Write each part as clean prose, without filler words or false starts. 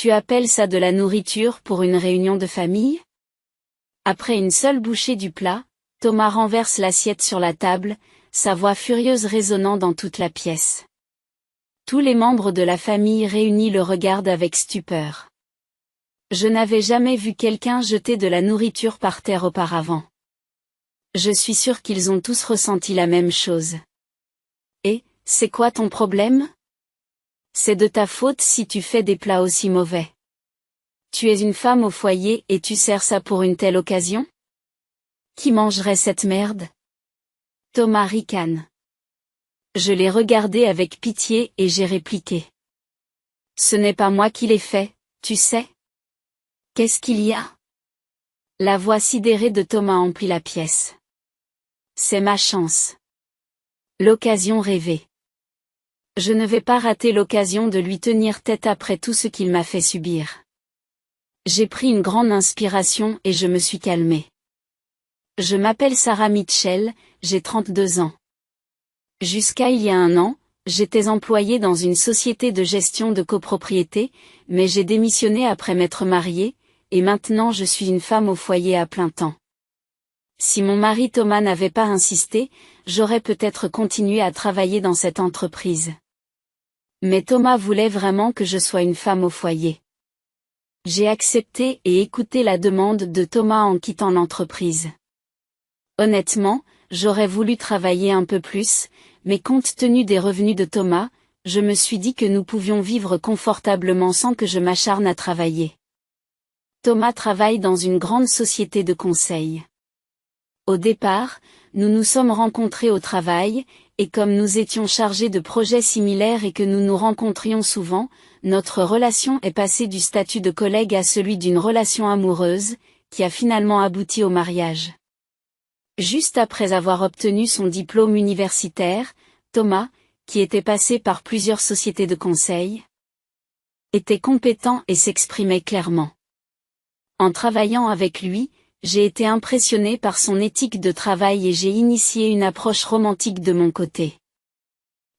Tu appelles ça de la nourriture pour une réunion de famille? Après une seule bouchée du plat, Thomas renverse l'assiette sur la table, sa voix furieuse résonnant dans toute la pièce. Tous les membres de la famille réunis le regardent avec stupeur. Je n'avais jamais vu quelqu'un jeter de la nourriture par terre auparavant. Je suis sûr qu'ils ont tous ressenti la même chose. Et, c'est quoi ton problème? C'est de ta faute si tu fais des plats aussi mauvais. Tu es une femme au foyer et tu sers ça pour une telle occasion? Qui mangerait cette merde? Thomas ricane. Je l'ai regardé avec pitié et j'ai répliqué. Ce n'est pas moi qui l'ai fait, tu sais. Qu'est-ce qu'il y a? La voix sidérée de Thomas emplit la pièce. C'est ma chance. L'occasion rêvée. Je ne vais pas rater l'occasion de lui tenir tête après tout ce qu'il m'a fait subir. J'ai pris une grande inspiration et je me suis calmée. Je m'appelle Sarah Mitchell, j'ai 32 ans. Jusqu'à il y a un an, j'étais employée dans une société de gestion de copropriété, mais j'ai démissionné après m'être mariée, et maintenant je suis une femme au foyer à plein temps. Si mon mari Thomas n'avait pas insisté, j'aurais peut-être continué à travailler dans cette entreprise. Mais Thomas voulait vraiment que je sois une femme au foyer. J'ai accepté et écouté la demande de Thomas en quittant l'entreprise. Honnêtement, j'aurais voulu travailler un peu plus, mais compte tenu des revenus de Thomas, je me suis dit que nous pouvions vivre confortablement sans que je m'acharne à travailler. Thomas travaille dans une grande société de conseil. Au départ, nous nous sommes rencontrés au travail, et comme nous étions chargés de projets similaires et que nous nous rencontrions souvent, notre relation est passée du statut de collègue à celui d'une relation amoureuse, qui a finalement abouti au mariage. Juste après avoir obtenu son diplôme universitaire, Thomas, qui était passé par plusieurs sociétés de conseil, était compétent et s'exprimait clairement. En travaillant avec lui, j'ai été impressionnée par son éthique de travail et j'ai initié une approche romantique de mon côté.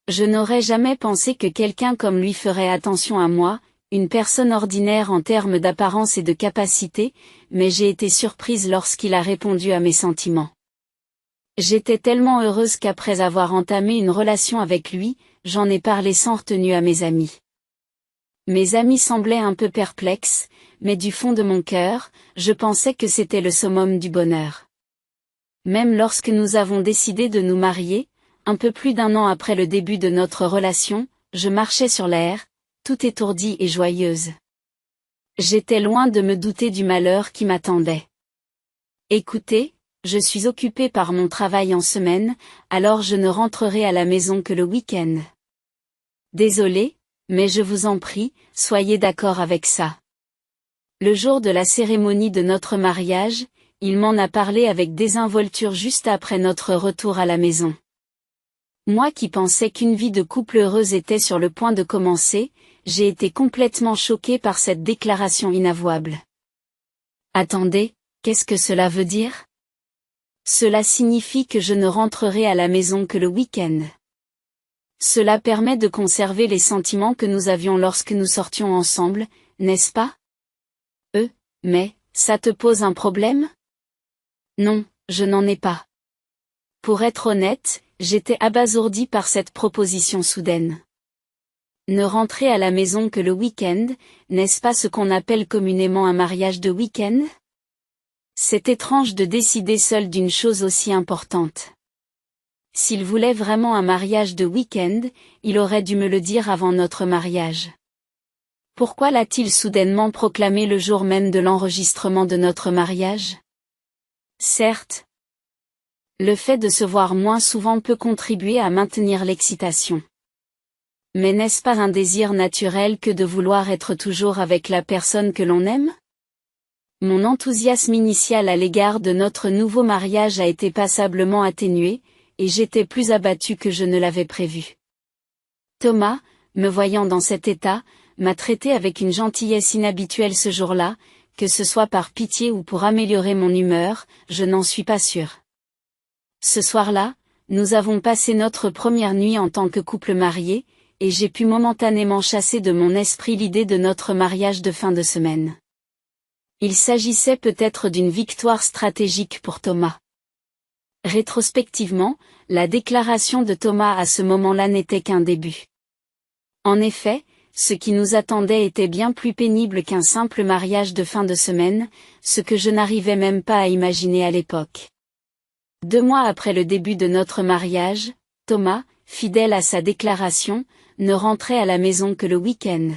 Je n'aurais jamais pensé que quelqu'un comme lui ferait attention à moi, une personne ordinaire en termes d'apparence et de capacité, mais j'ai été surprise lorsqu'il a répondu à mes sentiments. J'étais tellement heureuse qu'après avoir entamé une relation avec lui, j'en ai parlé sans retenue à mes amis. Mes amis semblaient un peu perplexes, mais du fond de mon cœur, je pensais que c'était le summum du bonheur. Même lorsque nous avons décidé de nous marier, un peu plus d'un an après le début de notre relation, je marchais sur l'air, tout étourdie et joyeuse. J'étais loin de me douter du malheur qui m'attendait. Écoutez, je suis occupée par mon travail en semaine, alors je ne rentrerai à la maison que le week-end. Désolée, mais je vous en prie, soyez d'accord avec ça. Le jour de la cérémonie de notre mariage, il m'en a parlé avec désinvolture juste après notre retour à la maison. Moi qui pensais qu'une vie de couple heureuse était sur le point de commencer, j'ai été complètement choquée par cette déclaration inavouable. Attendez, qu'est-ce que cela veut dire? Cela signifie que je ne rentrerai à la maison que le week-end. Cela permet de conserver les sentiments que nous avions lorsque nous sortions ensemble, n'est-ce pas? Mais, ça te pose un problème? Non, je n'en ai pas. Pour être honnête, j'étais abasourdie par cette proposition soudaine. Ne rentrer à la maison que le week-end, n'est-ce pas ce qu'on appelle communément un mariage de week-end? C'est étrange de décider seul d'une chose aussi importante. S'il voulait vraiment un mariage de week-end, il aurait dû me le dire avant notre mariage. Pourquoi l'a-t-il soudainement proclamé le jour même de l'enregistrement de notre mariage? Certes, le fait de se voir moins souvent peut contribuer à maintenir l'excitation. Mais n'est-ce pas un désir naturel que de vouloir être toujours avec la personne que l'on aime? Mon enthousiasme initial à l'égard de notre nouveau mariage a été passablement atténué, et j'étais plus abattue que je ne l'avais prévu. Thomas, me voyant dans cet état, m'a traité avec une gentillesse inhabituelle ce jour-là, que ce soit par pitié ou pour améliorer mon humeur, je n'en suis pas sûre. Ce soir-là, nous avons passé notre première nuit en tant que couple marié, et j'ai pu momentanément chasser de mon esprit l'idée de notre mariage de fin de semaine. Il s'agissait peut-être d'une victoire stratégique pour Thomas. Rétrospectivement, la déclaration de Thomas à ce moment-là n'était qu'un début. En effet, ce qui nous attendait était bien plus pénible qu'un simple mariage de fin de semaine, ce que je n'arrivais même pas à imaginer à l'époque. 2 mois après le début de notre mariage, Thomas, fidèle à sa déclaration, ne rentrait à la maison que le week-end.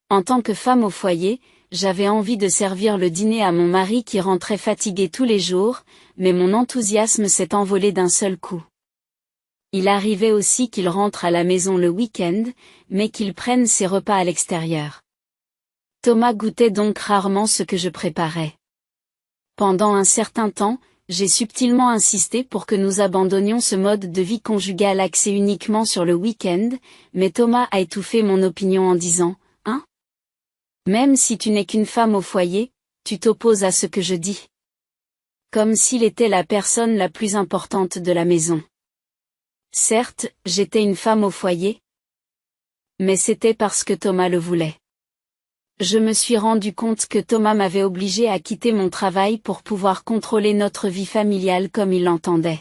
En tant que femme au foyer, j'avais envie de servir le dîner à mon mari qui rentrait fatigué tous les jours, mais mon enthousiasme s'est envolé d'un seul coup. Il arrivait aussi qu'il rentre à la maison le week-end, mais qu'il prenne ses repas à l'extérieur. Thomas goûtait donc rarement ce que je préparais. Pendant un certain temps, j'ai subtilement insisté pour que nous abandonnions ce mode de vie conjugal axé uniquement sur le week-end, mais Thomas a étouffé mon opinion en disant « Hein ? Même si tu n'es qu'une femme au foyer, tu t'opposes à ce que je dis. » Comme s'il était la personne la plus importante de la maison. Certes, j'étais une femme au foyer. Mais c'était parce que Thomas le voulait. Je me suis rendu compte que Thomas m'avait obligé à quitter mon travail pour pouvoir contrôler notre vie familiale comme il l'entendait.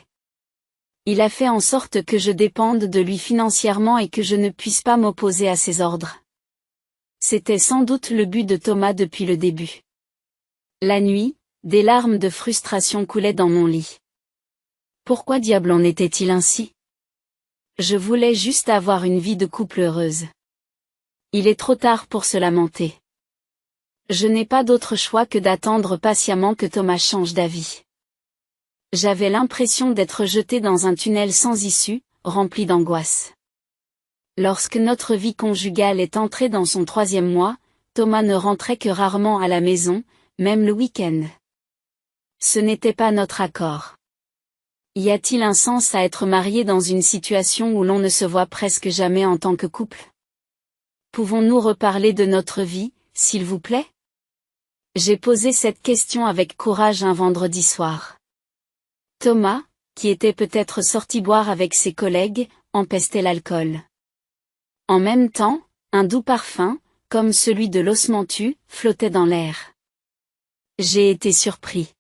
Il a fait en sorte que je dépende de lui financièrement et que je ne puisse pas m'opposer à ses ordres. C'était sans doute le but de Thomas depuis le début. La nuit, des larmes de frustration coulaient dans mon lit. Pourquoi diable en était-il ainsi ? Je voulais juste avoir une vie de couple heureuse. Il est trop tard pour se lamenter. Je n'ai pas d'autre choix que d'attendre patiemment que Thomas change d'avis. J'avais l'impression d'être jeté dans un tunnel sans issue, rempli d'angoisse. Lorsque notre vie conjugale est entrée dans son 3e mois, Thomas ne rentrait que rarement à la maison, même le week-end. Ce n'était pas notre accord. Y a-t-il un sens à être marié dans une situation où l'on ne se voit presque jamais en tant que couple ? Pouvons-nous reparler de notre vie, s'il vous plaît ? J'ai posé cette question avec courage un vendredi soir. Thomas, qui était peut-être sorti boire avec ses collègues, empestait l'alcool. En même temps, un doux parfum, comme celui de l'osmanthus, flottait dans l'air. J'ai été surpris.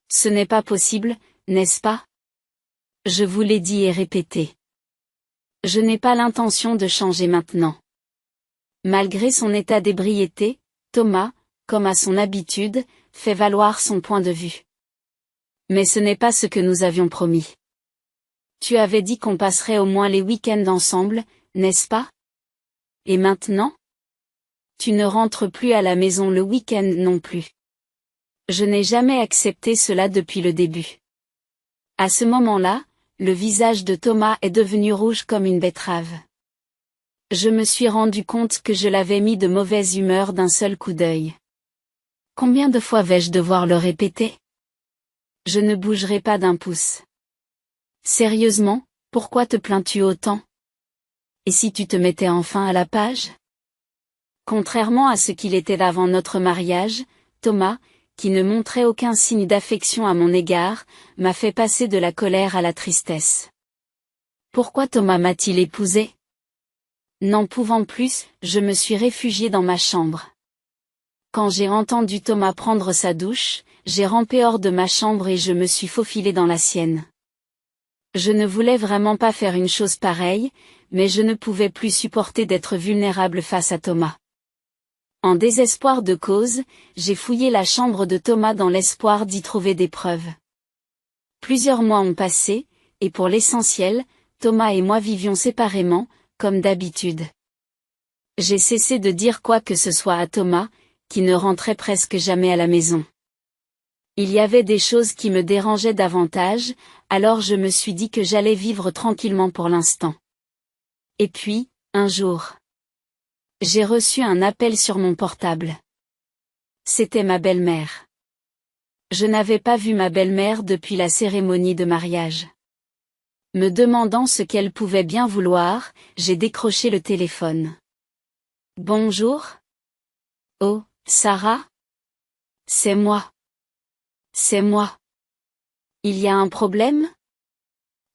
Ce n'est pas possible, n'est-ce pas ? Je vous l'ai dit et répété. Je n'ai pas l'intention de changer maintenant. Malgré son état d'ébriété, Thomas, comme à son habitude, fait valoir son point de vue. Mais ce n'est pas ce que nous avions promis. Tu avais dit qu'on passerait au moins les week-ends ensemble, n'est-ce pas ? Et maintenant ? Tu ne rentres plus à la maison le week-end non plus. Je n'ai jamais accepté cela depuis le début. À ce moment-là, le visage de Thomas est devenu rouge comme une betterave. Je me suis rendu compte que je l'avais mis de mauvaise humeur d'un seul coup d'œil. Combien de fois vais-je devoir le répéter ? Je ne bougerai pas d'un pouce. Sérieusement, pourquoi te plains-tu autant ? Et si tu te mettais enfin à la page ? Contrairement à ce qu'il était avant notre mariage, Thomas, qui ne montrait aucun signe d'affection à mon égard, m'a fait passer de la colère à la tristesse. Pourquoi Thomas m'a-t-il épousée ? N'en pouvant plus, je me suis réfugiée dans ma chambre. Quand j'ai entendu Thomas prendre sa douche, j'ai rampé hors de ma chambre et je me suis faufilée dans la sienne. Je ne voulais vraiment pas faire une chose pareille, mais je ne pouvais plus supporter d'être vulnérable face à Thomas. En désespoir de cause, j'ai fouillé la chambre de Thomas dans l'espoir d'y trouver des preuves. Plusieurs mois ont passé, et pour l'essentiel, Thomas et moi vivions séparément, comme d'habitude. J'ai cessé de dire quoi que ce soit à Thomas, qui ne rentrait presque jamais à la maison. Il y avait des choses qui me dérangeaient davantage, alors je me suis dit que j'allais vivre tranquillement pour l'instant. Et puis, un jour, j'ai reçu un appel sur mon portable. C'était ma belle-mère. Je n'avais pas vu ma belle-mère depuis la cérémonie de mariage. Me demandant ce qu'elle pouvait bien vouloir, j'ai décroché le téléphone. Bonjour. Oh, Sarah ? C'est moi. C'est moi. Il y a un problème ?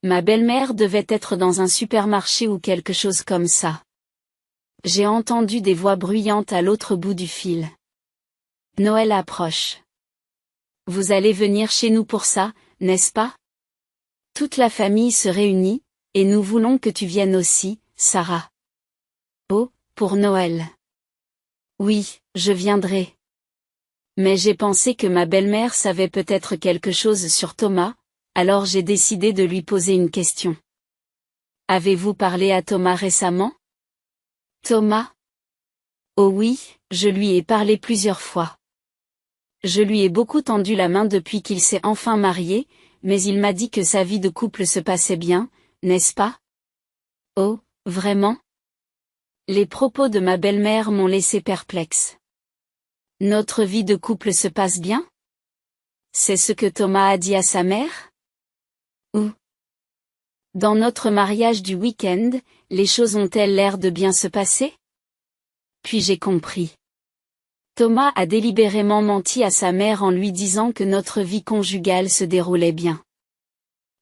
Ma belle-mère devait être dans un supermarché ou quelque chose comme ça. J'ai entendu des voix bruyantes à l'autre bout du fil. Noël approche. Vous allez venir chez nous pour ça, n'est-ce pas? Toute la famille se réunit, et nous voulons que tu viennes aussi, Sarah. Oh, pour Noël. Oui, je viendrai. Mais j'ai pensé que ma belle-mère savait peut-être quelque chose sur Thomas, alors j'ai décidé de lui poser une question. Avez-vous parlé à Thomas récemment? Thomas? Oh oui, je lui ai parlé plusieurs fois. Je lui ai beaucoup tendu la main depuis qu'il s'est enfin marié, mais il m'a dit que sa vie de couple se passait bien, n'est-ce pas? Oh, vraiment? Les propos de ma belle-mère m'ont laissé perplexe. Notre vie de couple se passe bien? C'est ce que Thomas a dit à sa mère? Ou dans notre mariage du week-end, les choses ont-elles l'air de bien se passer? Puis j'ai compris. Thomas a délibérément menti à sa mère en lui disant que notre vie conjugale se déroulait bien.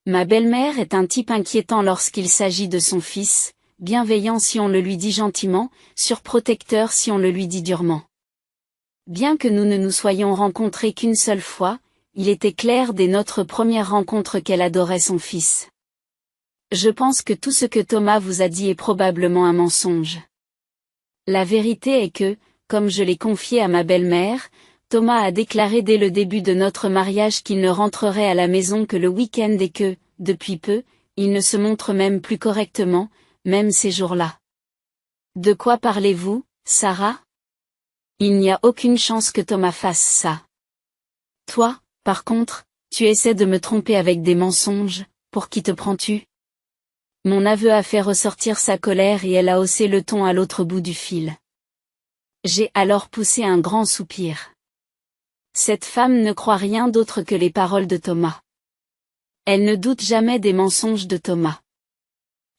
Ma belle-mère est un type inquiétant lorsqu'il s'agit de son fils, bienveillant si on le lui dit gentiment, surprotecteur si on le lui dit durement. Bien que nous ne nous soyons rencontrés qu'une seule fois, il était clair dès notre première rencontre qu'elle adorait son fils. Je pense que tout ce que Thomas vous a dit est probablement un mensonge. La vérité est que, comme je l'ai confié à ma belle-mère, Thomas a déclaré dès le début de notre mariage qu'il ne rentrerait à la maison que le week-end et que, depuis peu, il ne se montre même plus correctement, même ces jours-là. De quoi parlez-vous, Sarah? Il n'y a aucune chance que Thomas fasse ça. Toi, par contre, tu essaies de me tromper avec des mensonges, pour qui te prends-tu? Mon aveu a fait ressortir sa colère et elle a haussé le ton à l'autre bout du fil. J'ai alors poussé un grand soupir. Cette femme ne croit rien d'autre que les paroles de Thomas. Elle ne doute jamais des mensonges de Thomas.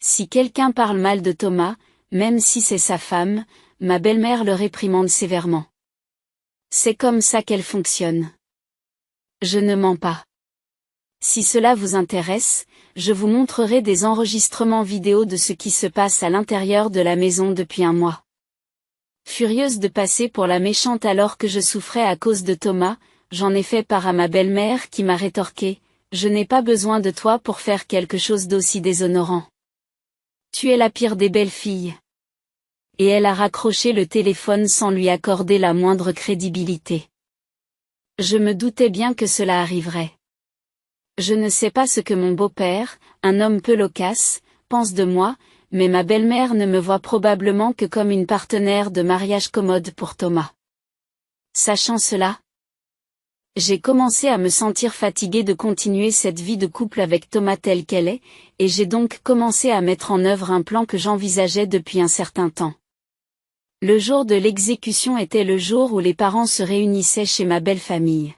Si quelqu'un parle mal de Thomas, même si c'est sa femme, ma belle-mère le réprimande sévèrement. C'est comme ça qu'elle fonctionne. Je ne mens pas. Si cela vous intéresse, je vous montrerai des enregistrements vidéo de ce qui se passe à l'intérieur de la maison depuis un mois. Furieuse de passer pour la méchante alors que je souffrais à cause de Thomas, j'en ai fait part à ma belle-mère qui m'a rétorqué, « Je n'ai pas besoin de toi pour faire quelque chose d'aussi déshonorant. Tu es la pire des belles-filles. » Et elle a raccroché le téléphone sans lui accorder la moindre crédibilité. Je me doutais bien que cela arriverait. Je ne sais pas ce que mon beau-père, un homme peu loquace, pense de moi, mais ma belle-mère ne me voit probablement que comme une partenaire de mariage commode pour Thomas. Sachant cela, j'ai commencé à me sentir fatiguée de continuer cette vie de couple avec Thomas telle qu'elle est, et j'ai donc commencé à mettre en œuvre un plan que j'envisageais depuis un certain temps. Le jour de l'exécution était le jour où les parents se réunissaient chez ma belle famille.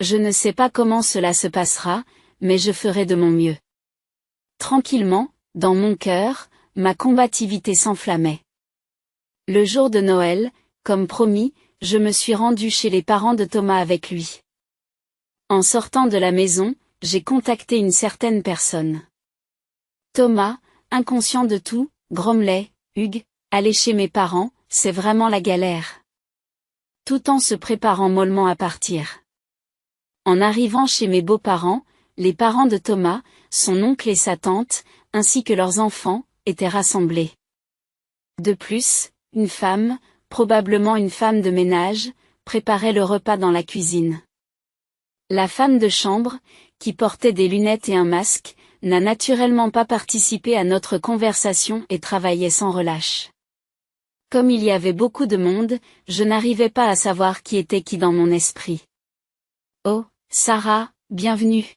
Je ne sais pas comment cela se passera, mais je ferai de mon mieux. Tranquillement, dans mon cœur, ma combativité s'enflammait. Le jour de Noël, comme promis, je me suis rendue chez les parents de Thomas avec lui. En sortant de la maison, j'ai contacté une certaine personne. Thomas, inconscient de tout, grommelait, « Hugues, aller chez mes parents, c'est vraiment la galère. » Tout en se préparant mollement à partir. En arrivant chez mes beaux-parents, les parents de Thomas, son oncle et sa tante, ainsi que leurs enfants, étaient rassemblés. De plus, une femme, probablement une femme de ménage, préparait le repas dans la cuisine. La femme de chambre, qui portait des lunettes et un masque, n'a naturellement pas participé à notre conversation et travaillait sans relâche. Comme il y avait beaucoup de monde, je n'arrivais pas à savoir qui était qui dans mon esprit. Oh, Sarah, bienvenue.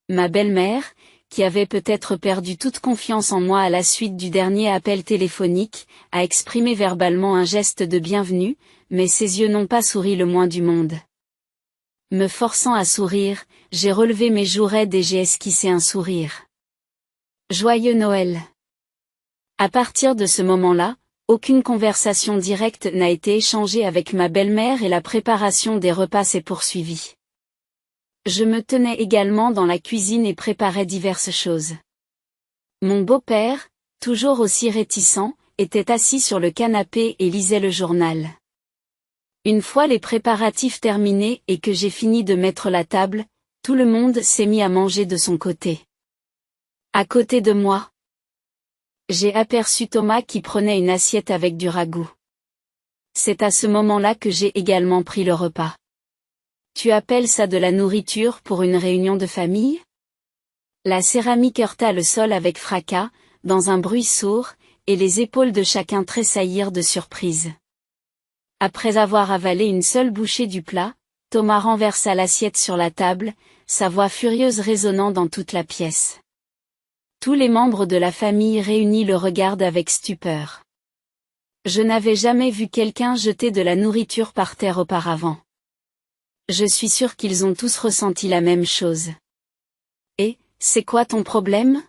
Ma belle-mère, qui avait peut-être perdu toute confiance en moi à la suite du dernier appel téléphonique, a exprimé verbalement un geste de bienvenue, mais ses yeux n'ont pas souri le moins du monde. Me forçant à sourire, j'ai relevé mes joues raides et j'ai esquissé un sourire. Joyeux Noël. À partir de ce moment-là, aucune conversation directe n'a été échangée avec ma belle-mère et la préparation des repas s'est poursuivie. Je me tenais également dans la cuisine et préparais diverses choses. Mon beau-père, toujours aussi réticent, était assis sur le canapé et lisait le journal. Une fois les préparatifs terminés et que j'ai fini de mettre la table, tout le monde s'est mis à manger de son côté. À côté de moi, j'ai aperçu Thomas qui prenait une assiette avec du ragoût. C'est à ce moment-là que j'ai également pris le repas. Tu appelles ça de la nourriture pour une réunion de famille? La céramique heurta le sol avec fracas, dans un bruit sourd, et les épaules de chacun tressaillirent de surprise. Après avoir avalé une seule bouchée du plat, Thomas renversa l'assiette sur la table, sa voix furieuse résonnant dans toute la pièce. Tous les membres de la famille réunis le regardent avec stupeur. Je n'avais jamais vu quelqu'un jeter de la nourriture par terre auparavant. Je suis sûr qu'ils ont tous ressenti la même chose. Et, c'est quoi ton problème?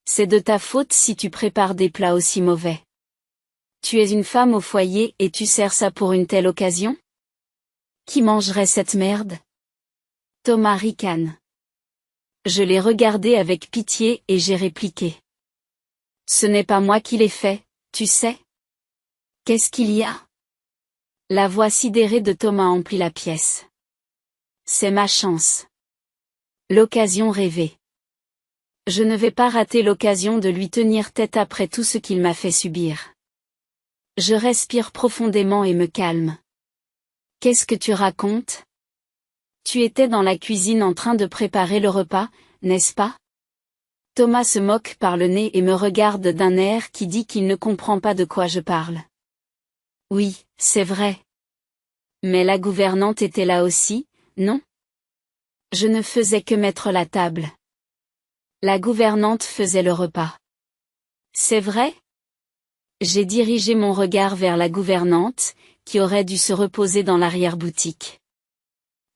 C'est de ta faute si tu prépares des plats aussi mauvais. Tu es une femme au foyer et tu sers ça pour une telle occasion? Qui mangerait cette merde? Thomas ricane. Je l'ai regardé avec pitié et j'ai répliqué. Ce n'est pas moi qui l'ai fait, tu sais. Qu'est-ce qu'il y a? La voix sidérée de Thomas emplit la pièce. C'est ma chance. L'occasion rêvée. Je ne vais pas rater l'occasion de lui tenir tête après tout ce qu'il m'a fait subir. Je respire profondément et me calme. Qu'est-ce que tu racontes? Tu étais dans la cuisine en train de préparer le repas, n'est-ce pas? Thomas se moque par le nez et me regarde d'un air qui dit qu'il ne comprend pas de quoi je parle. Oui, c'est vrai. Mais la gouvernante était là aussi, non? Je ne faisais que mettre la table. La gouvernante faisait le repas. C'est vrai? J'ai dirigé mon regard vers la gouvernante, qui aurait dû se reposer dans l'arrière-boutique.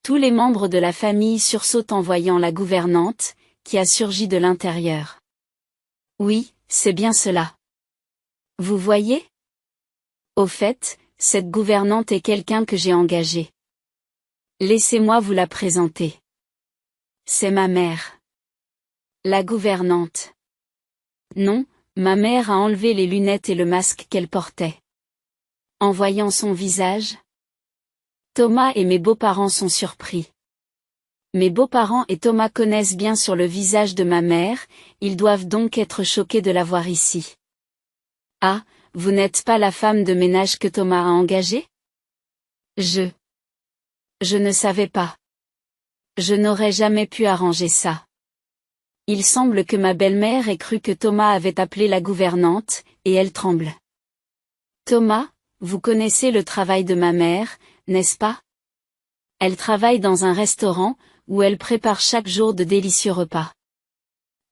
Tous les membres de la famille sursautent en voyant la gouvernante, qui a surgi de l'intérieur. Oui, c'est bien cela. Vous voyez? Au fait, cette gouvernante est quelqu'un que j'ai engagé. Laissez-moi vous la présenter. C'est ma mère. La gouvernante. Non, ma mère a enlevé les lunettes et le masque qu'elle portait. En voyant son visage, Thomas et mes beaux-parents sont surpris. Mes beaux-parents et Thomas connaissent bien sur le visage de ma mère, ils doivent donc être choqués de la voir ici. Ah, vous n'êtes pas la femme de ménage que Thomas a engagée? Je ne savais pas. Je n'aurais jamais pu arranger ça. Il semble que ma belle-mère ait cru que Thomas avait appelé la gouvernante, et elle tremble. Thomas, vous connaissez le travail de ma mère, n'est-ce pas? Elle travaille dans un restaurant, où elle prépare chaque jour de délicieux repas.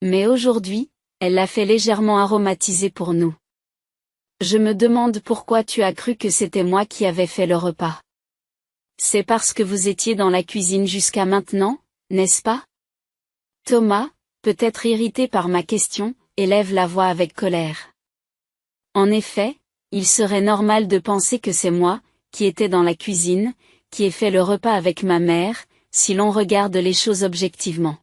Mais aujourd'hui, elle l'a fait légèrement aromatiser pour nous. Je me demande pourquoi tu as cru que c'était moi qui avais fait le repas. C'est parce que vous étiez dans la cuisine jusqu'à maintenant, n'est-ce pas? Thomas, peut-être irrité par ma question, élève la voix avec colère. En effet, il serait normal de penser que c'est moi, qui étais dans la cuisine, qui ai fait le repas avec ma mère, si l'on regarde les choses objectivement.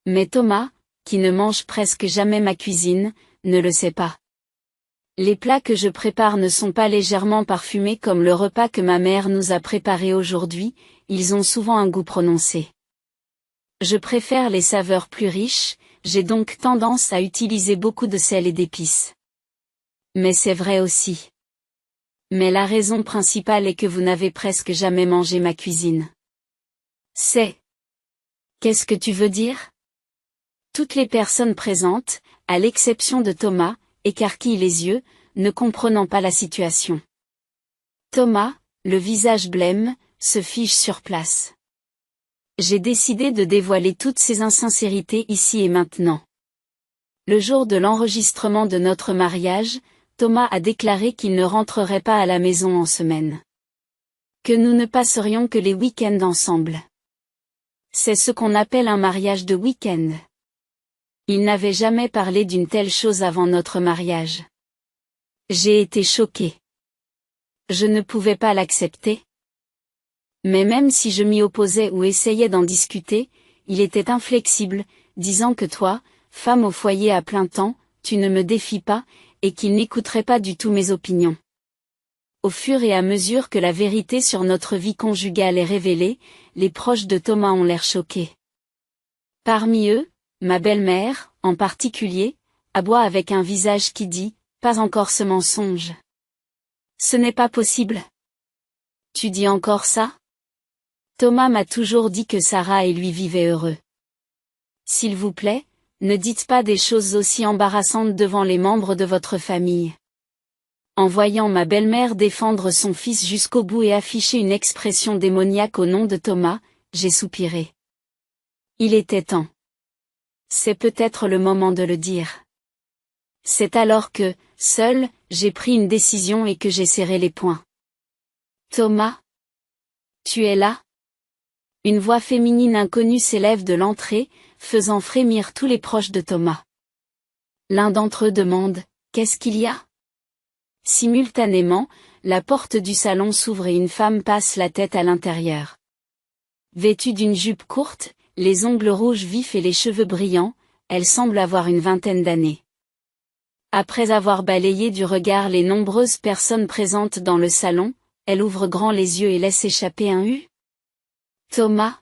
Mais Thomas, qui ne mange presque jamais ma cuisine, ne le sait pas. Les plats que je prépare ne sont pas légèrement parfumés comme le repas que ma mère nous a préparé aujourd'hui, ils ont souvent un goût prononcé. Je préfère les saveurs plus riches, j'ai donc tendance à utiliser beaucoup de sel et d'épices. Mais c'est vrai aussi. Mais la raison principale est que vous n'avez presque jamais mangé ma cuisine. Qu'est-ce que tu veux dire? Toutes les personnes présentes, à l'exception de Thomas, écarquillent les yeux, ne comprenant pas la situation. Thomas, le visage blême, se fige sur place. J'ai décidé de dévoiler toutes ces insincérités ici et maintenant. Le jour de l'enregistrement de notre mariage, Thomas a déclaré qu'il ne rentrerait pas à la maison en semaine. Que nous ne passerions que les week-ends ensemble. C'est ce qu'on appelle un mariage de week-end. Il n'avait jamais parlé d'une telle chose avant notre mariage. J'ai été choquée. Je ne pouvais pas l'accepter. Mais même si je m'y opposais ou essayais d'en discuter, il était inflexible, disant que toi, femme au foyer à plein temps, tu ne me défies pas, et qu'il n'écouterait pas du tout mes opinions. Au fur et à mesure que la vérité sur notre vie conjugale est révélée, les proches de Thomas ont l'air choqués. Parmi eux, ma belle-mère, en particulier, aboie avec un visage qui dit « Pas encore ce mensonge. Ce n'est pas possible. Tu dis encore ça ? Thomas m'a toujours dit que Sarah et lui vivaient heureux. S'il vous plaît, ne dites pas des choses aussi embarrassantes devant les membres de votre famille. » En voyant ma belle-mère défendre son fils jusqu'au bout et afficher une expression démoniaque au nom de Thomas, j'ai soupiré. Il était temps. C'est peut-être le moment de le dire. C'est alors que, seul, j'ai pris une décision et que j'ai serré les poings. Thomas ? Tu es là ? Une voix féminine inconnue s'élève de l'entrée, faisant frémir tous les proches de Thomas. L'un d'entre eux demande « Qu'est-ce qu'il y a ?» Simultanément, la porte du salon s'ouvre et une femme passe la tête à l'intérieur. Vêtue d'une jupe courte, les ongles rouges vifs et les cheveux brillants, elle semble avoir une vingtaine d'années. Après avoir balayé du regard les nombreuses personnes présentes dans le salon, elle ouvre grand les yeux et laisse échapper un « hu ». Thomas ?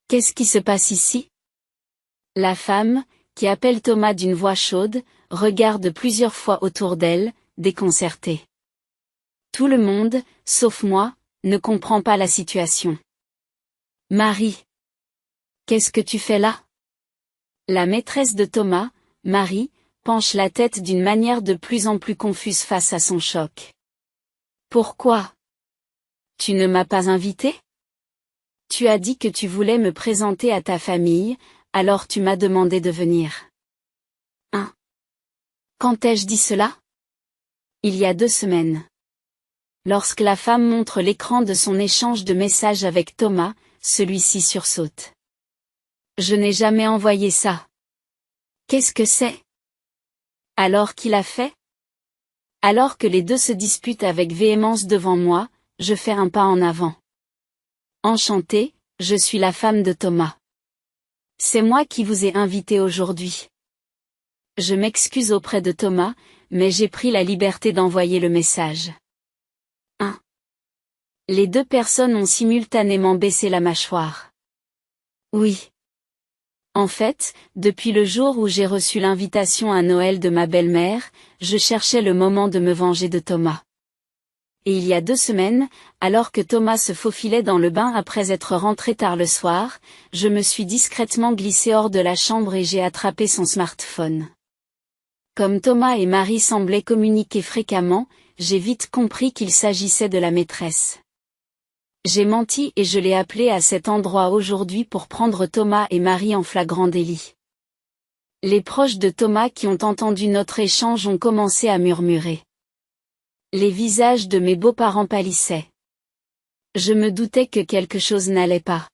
Qu'est-ce qui se passe ici ? La femme, qui appelle Thomas d'une voix chaude, regarde plusieurs fois autour d'elle, déconcertée. Tout le monde, sauf moi, ne comprend pas la situation. Marie. Qu'est-ce que tu fais là ? La maîtresse de Thomas, Marie, penche la tête d'une manière de plus en plus confuse face à son choc. Pourquoi ? Tu ne m'as pas invité ? Tu as dit que tu voulais me présenter à ta famille, alors tu m'as demandé de venir. Quand ai-je dit cela ? Il y a 2 semaines. Lorsque la femme montre l'écran de son échange de messages avec Thomas, celui-ci sursaute. Je n'ai jamais envoyé ça. Qu'est-ce que c'est ? Alors qu'il a fait ? Alors que les deux se disputent avec véhémence devant moi, je fais un pas en avant. Enchantée, je suis la femme de Thomas. C'est moi qui vous ai invité aujourd'hui. Je m'excuse auprès de Thomas, mais j'ai pris la liberté d'envoyer le message. Les 2 personnes ont simultanément baissé la mâchoire. Oui. En fait, depuis le jour où j'ai reçu l'invitation à Noël de ma belle-mère, je cherchais le moment de me venger de Thomas. Et il y a 2 semaines, alors que Thomas se faufilait dans le bain après être rentré tard le soir, je me suis discrètement glissé hors de la chambre et j'ai attrapé son smartphone. Comme Thomas et Marie semblaient communiquer fréquemment, j'ai vite compris qu'il s'agissait de la maîtresse. J'ai menti et je l'ai appelé à cet endroit aujourd'hui pour prendre Thomas et Marie en flagrant délit. Les proches de Thomas qui ont entendu notre échange ont commencé à murmurer. Les visages de mes beaux-parents pâlissaient. Je me doutais que quelque chose n'allait pas.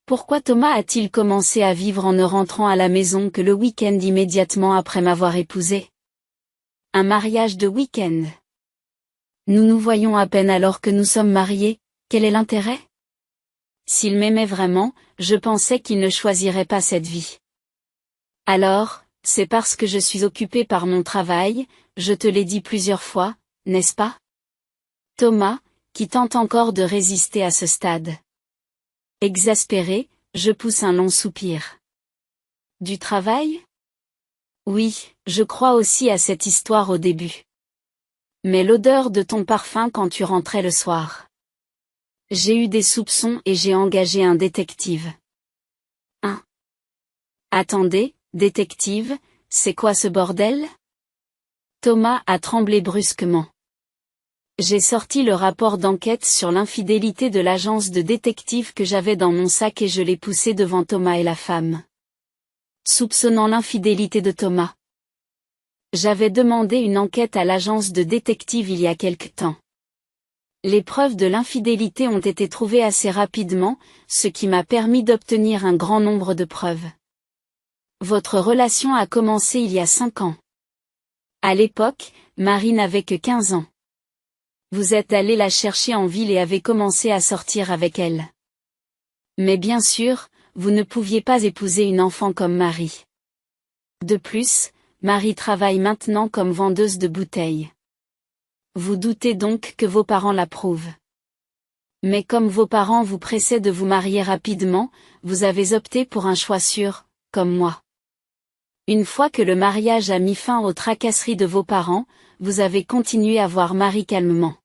Pourquoi Thomas a-t-il commencé à vivre en ne rentrant à la maison que le week-end immédiatement après m'avoir épousée ? Un mariage de week-end. Nous nous voyons à peine alors que nous sommes mariés, quel est l'intérêt ? S'il m'aimait vraiment, je pensais qu'il ne choisirait pas cette vie. Alors, c'est parce que je suis occupée par mon travail, je te l'ai dit plusieurs fois, n'est-ce pas ? Thomas, qui tente encore de résister à ce stade. Exaspéré, je pousse un long soupir. Du travail ? Oui, je crois aussi à cette histoire au début. Mais l'odeur de ton parfum quand tu rentrais le soir. J'ai eu des soupçons et j'ai engagé un détective. Attendez, détective, c'est quoi ce bordel ? Thomas a tremblé brusquement. J'ai sorti le rapport d'enquête sur l'infidélité de l'agence de détective que j'avais dans mon sac et je l'ai poussé devant Thomas et la femme. Soupçonnant l'infidélité de Thomas. J'avais demandé une enquête à l'agence de détective il y a quelque temps. Les preuves de l'infidélité ont été trouvées assez rapidement, ce qui m'a permis d'obtenir un grand nombre de preuves. Votre relation a commencé il y a 5 ans. À l'époque, Marie n'avait que 15 ans. Vous êtes allé la chercher en ville et avez commencé à sortir avec elle. Mais bien sûr, vous ne pouviez pas épouser une enfant comme Marie. De plus, Marie travaille maintenant comme vendeuse de bouteilles. Vous doutez donc que vos parents l'approuvent. Mais comme vos parents vous pressaient de vous marier rapidement, vous avez opté pour un choix sûr, comme moi. Une fois que le mariage a mis fin aux tracasseries de vos parents, vous avez continué à voir Marie calmement.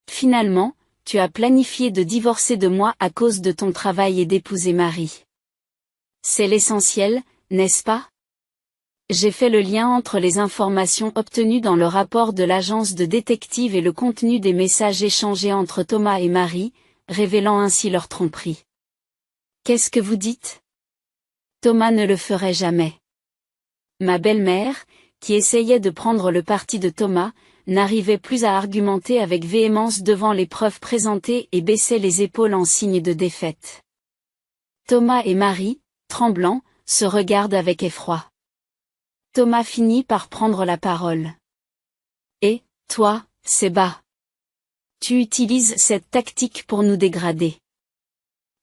Finalement, tu as planifié de divorcer de moi à cause de ton travail et d'épouser Marie. C'est l'essentiel, n'est-ce pas? J'ai fait le lien entre les informations obtenues dans le rapport de l'agence de détective et le contenu des messages échangés entre Thomas et Marie, révélant ainsi leur tromperie. Qu'est-ce que vous dites? Thomas ne le ferait jamais. Ma belle-mère, qui essayait de prendre le parti de Thomas, n'arrivait plus à argumenter avec véhémence devant les preuves présentées et baissait les épaules en signe de défaite. Thomas et Marie, tremblants, se regardent avec effroi. Thomas finit par prendre la parole. Et, toi, Séba, tu utilises cette tactique pour nous dégrader.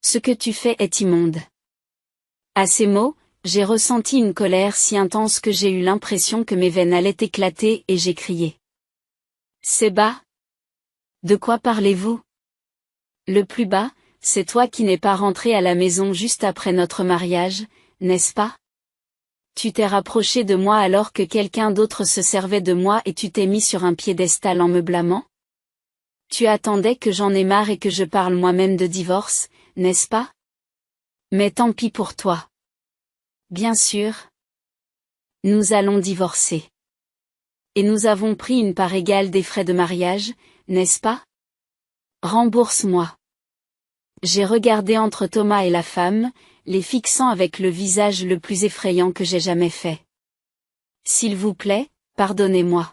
Ce que tu fais est immonde. À ces mots, j'ai ressenti une colère si intense que j'ai eu l'impression que mes veines allaient éclater et j'ai crié. Séba? De quoi parlez-vous? Le plus bas, c'est toi qui n'es pas rentré à la maison juste après notre mariage, n'est-ce pas? Tu t'es rapproché de moi alors que quelqu'un d'autre se servait de moi et tu t'es mis sur un piédestal en me blâmant? Tu attendais que j'en ai marre et que je parle moi-même de divorce, n'est-ce pas? Mais tant pis pour toi. Bien sûr. Nous allons divorcer. Et nous avons pris une part égale des frais de mariage, n'est-ce pas? Rembourse-moi. J'ai regardé entre Thomas et la femme, les fixant avec le visage le plus effrayant que j'ai jamais fait. S'il vous plaît, pardonnez-moi.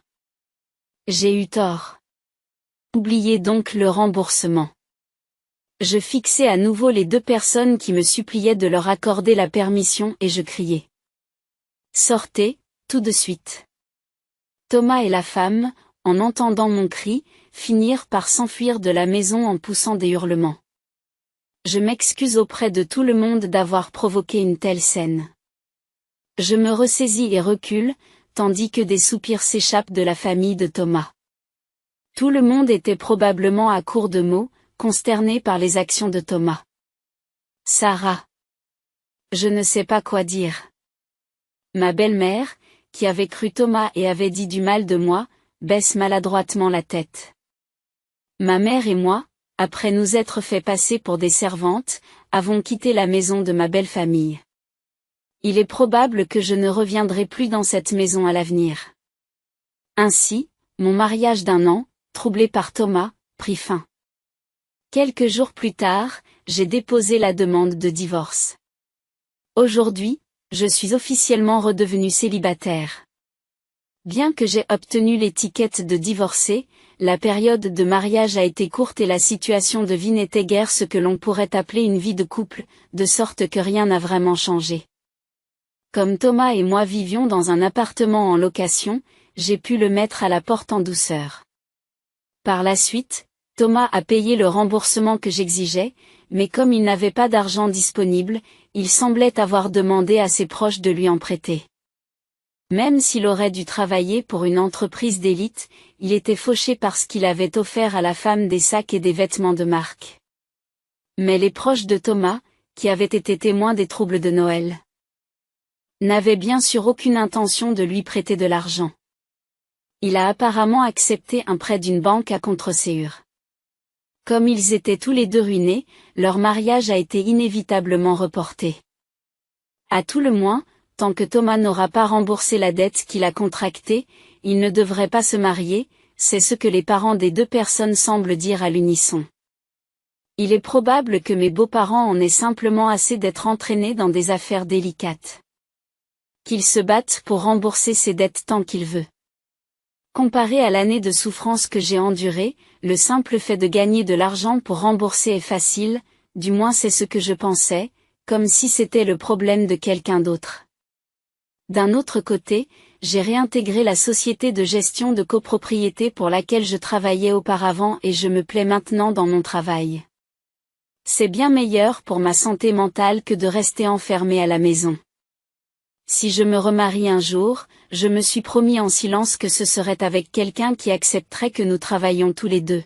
J'ai eu tort. Oubliez donc le remboursement. Je fixai à nouveau les deux personnes qui me suppliaient de leur accorder la permission et je criai. Sortez, tout de suite. Thomas et la femme, en entendant mon cri, finirent par s'enfuir de la maison en poussant des hurlements. Je m'excuse auprès de tout le monde d'avoir provoqué une telle scène. Je me ressaisis et recule, tandis que des soupirs s'échappent de la famille de Thomas. Tout le monde était probablement à court de mots, consterné par les actions de Thomas. Sarah. Je ne sais pas quoi dire. Ma belle-mère, qui avait cru Thomas et avait dit du mal de moi, baisse maladroitement la tête. Ma mère et moi, après nous être fait passer pour des servantes, avons quitté la maison de ma belle famille. Il est probable que je ne reviendrai plus dans cette maison à l'avenir. Ainsi, mon mariage d'1 an, troublé par Thomas, prit fin. Quelques jours plus tard, j'ai déposé la demande de divorce. Aujourd'hui, je suis officiellement redevenu célibataire. Bien que j'ai obtenu l'étiquette de divorcé, la période de mariage a été courte et la situation de vie n'était guère ce que l'on pourrait appeler une vie de couple, de sorte que rien n'a vraiment changé. Comme Thomas et moi vivions dans un appartement en location, j'ai pu le mettre à la porte en douceur. Par la suite, Thomas a payé le remboursement que j'exigeais, mais comme il n'avait pas d'argent disponible, il semblait avoir demandé à ses proches de lui en prêter. Même s'il aurait dû travailler pour une entreprise d'élite, il était fauché parce qu'il avait offert à la femme des sacs et des vêtements de marque. Mais les proches de Thomas, qui avaient été témoins des troubles de Noël, n'avaient bien sûr aucune intention de lui prêter de l'argent. Il a apparemment accepté un prêt d'une banque à contre-sécurité. Comme ils étaient tous les deux ruinés, leur mariage a été inévitablement reporté. À tout le moins, tant que Thomas n'aura pas remboursé la dette qu'il a contractée, il ne devrait pas se marier, c'est ce que les parents des deux personnes semblent dire à l'unisson. Il est probable que mes beaux-parents en aient simplement assez d'être entraînés dans des affaires délicates. Qu'ils se battent pour rembourser ses dettes tant qu'il veut. Comparé à l'année de souffrance que j'ai endurée, le simple fait de gagner de l'argent pour rembourser est facile, du moins c'est ce que je pensais, comme si c'était le problème de quelqu'un d'autre. D'un autre côté, J'ai réintégré la société de gestion de copropriété pour laquelle je travaillais auparavant et je me plais maintenant dans mon travail. C'est bien meilleur pour ma santé mentale que de rester enfermé à la maison. Si je me remarie un jour, je me suis promis en silence que ce serait avec quelqu'un qui accepterait que nous travaillions tous les deux.